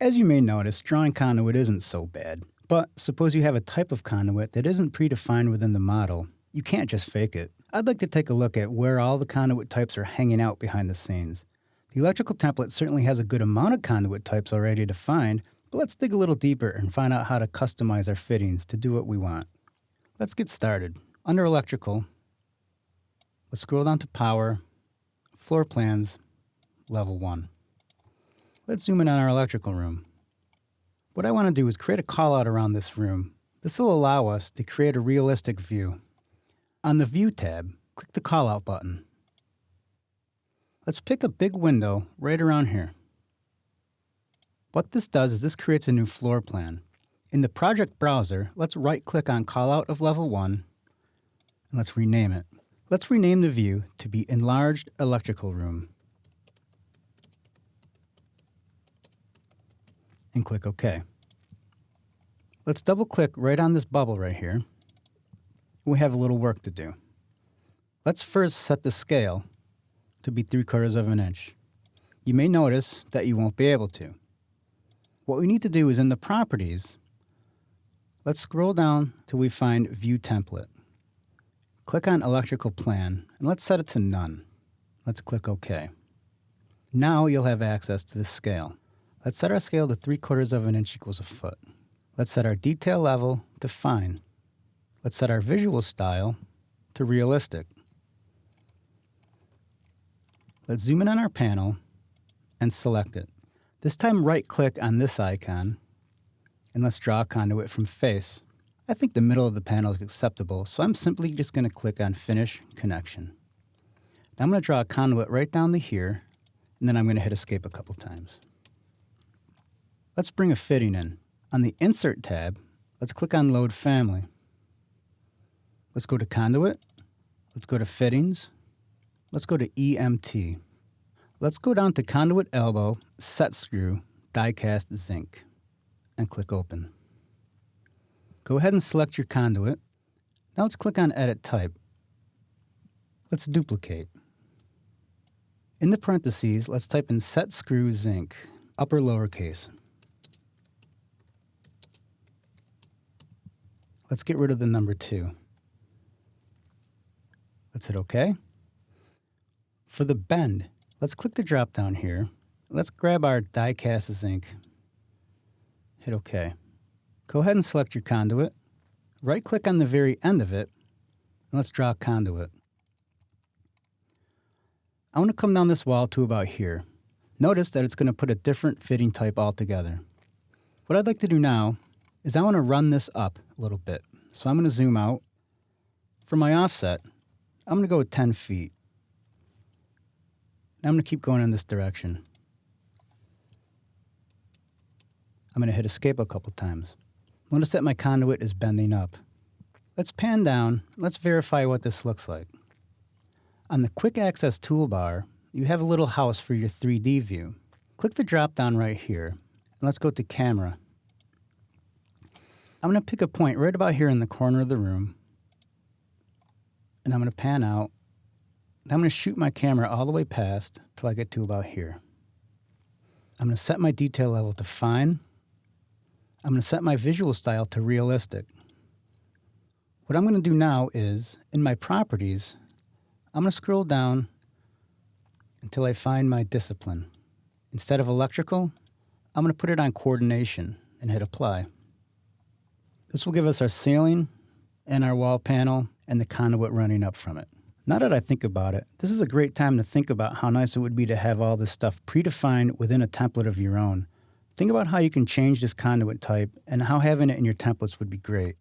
As you may notice, drawing conduit isn't so bad. But suppose you have a type of conduit that isn't predefined within the model. You can't just fake it. I'd like to take a look at where all the conduit types are hanging out behind the scenes. The electrical template certainly has a good amount of conduit types already defined, but let's dig a little deeper and find out how to customize our fittings to do what we want. Let's get started. Under Electrical, let's scroll down to Power, Floor Plans, Level 1. Let's zoom in on our electrical room. What I want to do is create a callout around this room. This will allow us to create a realistic view. On the View tab, click the Callout button. Let's pick a big window right around here. What this does is this creates a new floor plan. In the project browser, let's right-click on Callout of Level 1, and let's rename it. Let's rename the view to be Enlarged Electrical Room. And click OK. Let's double-click right on this bubble right here. We have a little work to do. Let's first set the scale to be 3/4 of an inch. You may notice that you won't be able to. What we need to do is in the Properties, let's scroll down till we find View Template. Click on Electrical Plan, and let's set it to None. Let's click OK. Now you'll have access to this scale. Let's set our scale to 3/4 of an inch equals a foot. Let's set our detail level to Fine. Let's set our visual style to Realistic. Let's zoom in on our panel and select it. This time right-click on this icon, and let's draw a conduit from Face. I think the middle of the panel is acceptable, so I'm simply just going to click on Finish Connection. Now I'm going to draw a conduit right down to here, and then I'm going to hit Escape a couple times. Let's bring a fitting in. On the Insert tab, let's click on Load Family. Let's go to Conduit. Let's go to Fittings. Let's go to EMT. Let's go down to Conduit Elbow, Set Screw, Die-Cast Zinc, and click Open. Go ahead and select your conduit. Now let's click on Edit Type. Let's duplicate. In the parentheses, let's type in Set Screw Zinc, upper lowercase. Let's get rid of the number 2. Let's hit OK. For the bend, let's click the drop down here. Let's grab our die-cast zinc. Hit OK. Go ahead and select your conduit. Right-click on the very end of it, and let's draw a conduit. I want to come down this wall to about here. Notice that it's going to put a different fitting type altogether. What I'd like to do now is I want to run this up a little bit. So I'm going to zoom out. For my offset, I'm going to go with 10 feet. Now I'm going to keep going in this direction. I'm going to hit Escape a couple times. Notice that my conduit is bending up. Let's pan down. Let's verify what this looks like. On the Quick Access toolbar, you have a little house for your 3D view. Click the drop down right here, and let's go to Camera. I'm going to pick a point right about here in the corner of the room, and I'm going to pan out. And I'm going to shoot my camera all the way past till I get to about here. I'm going to set my detail level to Fine. I'm going to set my visual style to Realistic. What I'm going to do now is, in my Properties, I'm going to scroll down until I find my discipline. Instead of Electrical, I'm going to put it on Coordination and hit Apply. This will give us our ceiling and our wall panel and the conduit running up from it. Now that I think about it, this is a great time to think about how nice it would be to have all this stuff predefined within a template of your own. Think about how you can change this conduit type and how having it in your templates would be great.